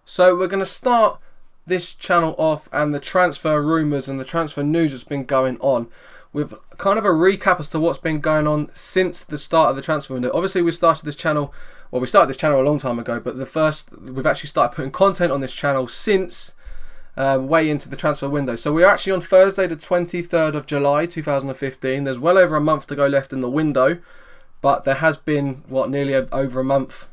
So we're going to start this channel off and the transfer rumours and the transfer news that's been going on with kind of a recap as to what's been going on since the start of the transfer window. Obviously we started this channel a long time ago, but we've actually started putting content on this channel since way into the transfer window. So we're actually on Thursday the 23rd of July 2015. There's well over a month to go left in the window, but there has been nearly over a month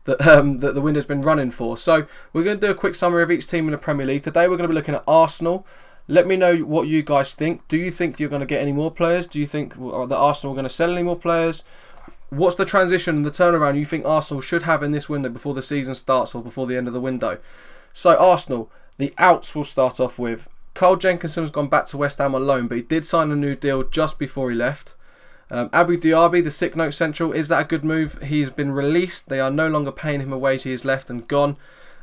that the window's been running for. So we're going to do a quick summary of each team in the Premier League. Today we're going to be looking at Arsenal. Let me know what you guys think. Do you think you're going to get any more players? Do you think that Arsenal are going to sell any more players? What's the transition and the turnaround you think Arsenal should have in this window before the season starts or before the end of the window? So Arsenal, the outs will start off with. Carl Jenkinson has gone back to West Ham on loan, but he did sign a new deal just before he left. Abu Diaby, the sick note central, is that a good move? He's been released. They are no longer paying him a wage. He has left and gone.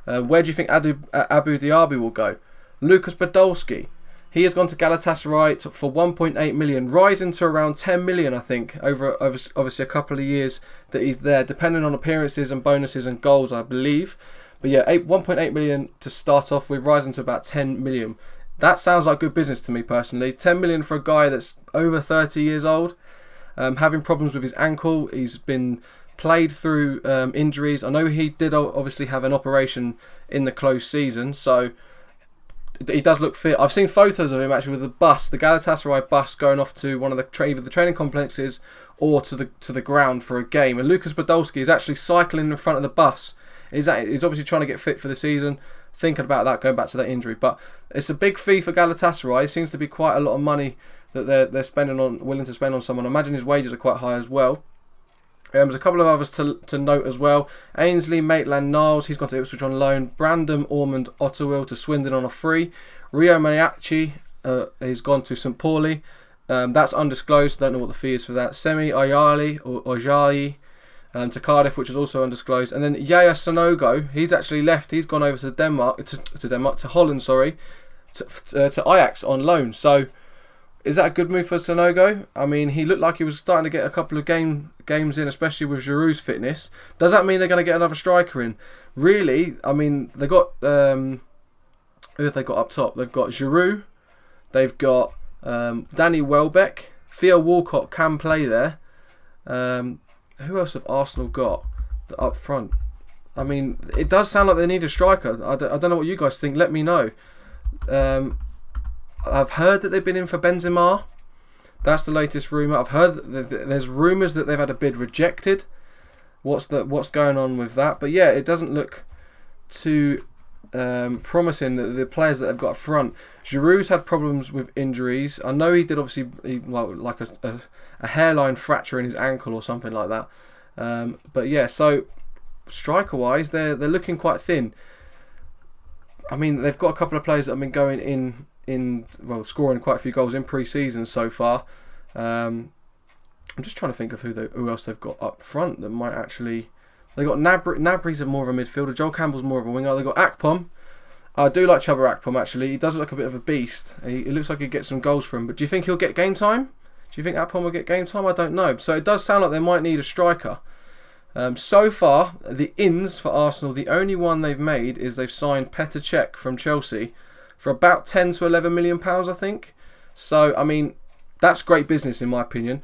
Where do you think Abu Diaby will go? Lucas Podolski, he has gone to Galatasaray for 1.8 million, rising to around 10 million, I think, over obviously a couple of years that he's there, depending on appearances and bonuses and goals, I believe. But yeah, 1.8 million to start off with, rising to about 10 million. That sounds like good business to me personally. 10 million for a guy that's over 30 years old. Having problems with his ankle. He's been played through injuries. I know he did obviously have an operation in the closed season, so he does look fit. I've seen photos of him actually with the Galatasaray bus, going off to one of either the training complexes or to the ground for a game. And Lucas Podolski is actually cycling in front of the bus. He's obviously trying to get fit for the season. Thinking about that, going back to that injury, but it's a big fee for Galatasaray. It seems to be quite a lot of money that they're willing to spend on someone. I imagine his wages are quite high as well. There's a couple of others to note as well. Ainsley Maitland-Niles, he's gone to Ipswich on loan. Brandon Ormond Otterwill to Swindon on a free. Rio Maniaci he's gone to St. Pauli. That's undisclosed. Don't know what the fee is for that. Semi Ayali or Ojayi to Cardiff, which is also undisclosed. And then Yaya Sanogo, he's actually left. He's gone over to Holland, to Ajax on loan. So is that a good move for Sanogo? I mean, he looked like he was starting to get a couple of games in, especially with Giroud's fitness. Does that mean they're going to get another striker in? Really? I mean, they got who have they got up top? They've got Giroud. They've got Danny Welbeck. Theo Walcott can play there. Who else have Arsenal got up front? I mean, it does sound like they need a striker. I don't know what you guys think. Let me know. I've heard that they've been in for Benzema. That's the latest rumour. I've heard that there's rumours that they've had a bid rejected. What's going on with that? But yeah, it doesn't look too promising that the players that they've got up front. Giroud's had problems with injuries. I know he did obviously like a hairline fracture in his ankle or something like that. But yeah, so striker wise, they're looking quite thin. I mean, they've got a couple of players that have been going in scoring quite a few goals in pre-season so far. I'm just trying to think of who else they've got up front that might actually. They got Nabry's more of a midfielder. Joel Campbell's more of a winger. They got Akpom. I do like Chuba Akpom actually. He does look like a bit of a beast. He looks like he'd get some goals from him. But do you think he'll get game time? Do you think Akpom will get game time? I don't know. So it does sound like they might need a striker. So far, the ins for Arsenal, the only one they've made is they've signed Petr Cech from Chelsea for about 10 to 11 million pounds, I think. So I mean, that's great business in my opinion.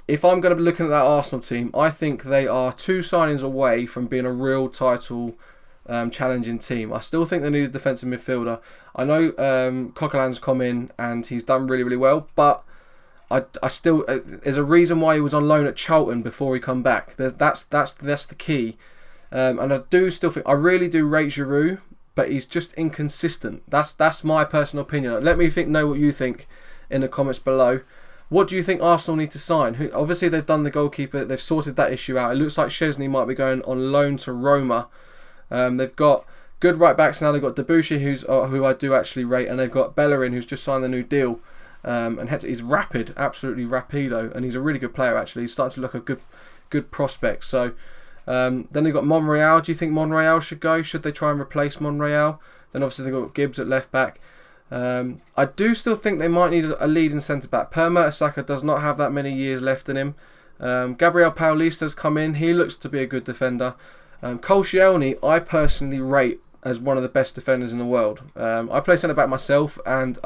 If I'm going to be looking at that Arsenal team, I think they are 2 signings away from being a real title challenging team. I still think they need a defensive midfielder. I know Coquelin's come in and he's done really, really well, but I still there's a reason why he was on loan at Charlton before he come back. That's the key. And I do still think I really do rate Giroud, but he's just inconsistent. That's my personal opinion. Let me know what you think in the comments below. What do you think Arsenal need to sign? Obviously, they've done the goalkeeper. They've sorted that issue out. It looks like Szczesny might be going on loan to Roma. They've got good right backs now. They've got Debuchy, who I do actually rate, and they've got Bellerin, who's just signed the new deal. And he's rapid, absolutely rapido, and he's a really good player actually. He's starting to look a good prospect. So then they've got Monreal. Do you think Monreal should go? Should they try and replace Monreal? Then obviously they've got Gibbs at left back. I do still think they might need a leading centre back. Per Mertesacker does not have that many years left in him. Gabriel Paulista has come in. He looks to be a good defender. Koscielny, I personally rate as one of the best defenders in the world. I play centre back myself, and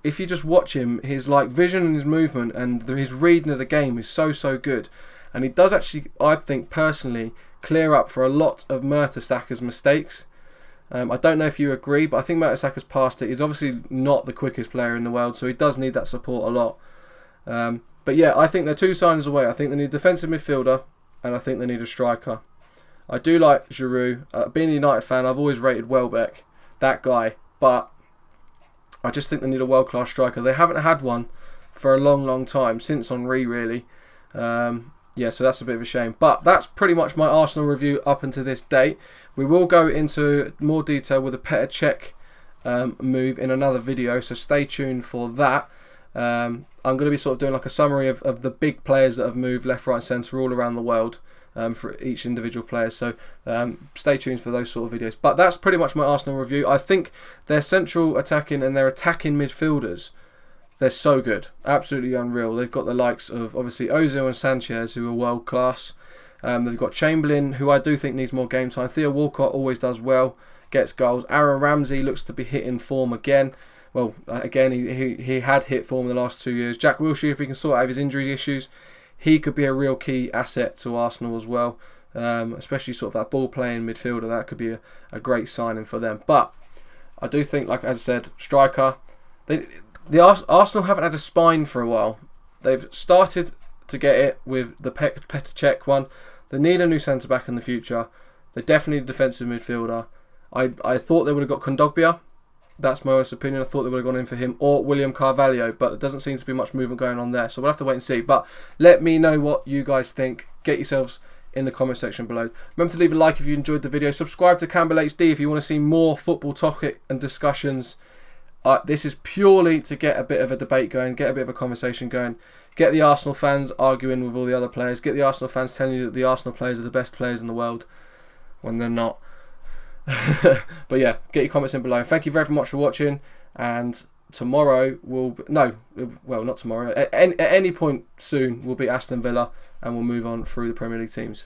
if you just watch him, his vision and his movement and his reading of the game is so good, and he does actually, I think personally, clear up for a lot of Mertesacker's mistakes. I don't know if you agree, but I think Mertesacker's past it. He's obviously not the quickest player in the world, so he does need that support a lot. But yeah, I think they're 2 signings away. I think they need a defensive midfielder, and I think they need a striker. I do like Giroud. Being a United fan, I've always rated Welbeck, that guy, but I just think they need a world-class striker. They haven't had one for a long time, since Henry really. Yeah, so that's a bit of a shame. But that's pretty much my Arsenal review up until this date. We will go into more detail with a Petr Cech move in another video, so stay tuned for that. I'm going to be sort of doing a summary of the big players that have moved left, right, centre all around the world for each individual player. So stay tuned for those sort of videos. But that's pretty much my Arsenal review. I think their central attacking and their attacking midfielders, they're so good, absolutely unreal. They've got the likes of obviously Ozil and Sanchez, who are world class. They've got Chamberlain, who I do think needs more game time. Theo Walcott always does well, gets goals. Aaron Ramsey looks to be hitting form again. Well, again, he had hit form in the last 2 years. Jack Wilshere, if he can sort out his injury issues, he could be a real key asset to Arsenal as well. Especially sort of that ball playing midfielder, that could be a great signing for them. But I do think, as I said, striker. Arsenal haven't had a spine for a while. They've started to get it with the Petr Cech one. They need a new centre back in the future. They definitely need a defensive midfielder. I thought they would have got Kondogbia. That's my honest opinion. I thought they would have gone in for him or William Carvalho, but there doesn't seem to be much movement going on there. So we'll have to wait and see. But let me know what you guys think. Get yourselves in the comment section below. Remember to leave a like if you enjoyed the video. Subscribe to Campbell HD if you want to see more football topic and discussions. This is purely to get a bit of a debate going, get a bit of a conversation going, get the Arsenal fans arguing with all the other players, get the Arsenal fans telling you that the Arsenal players are the best players in the world when they're not. But yeah, get your comments in below. Thank you very much for watching, and tomorrow not tomorrow, at any point soon we'll be Aston Villa and we'll move on through the Premier League teams.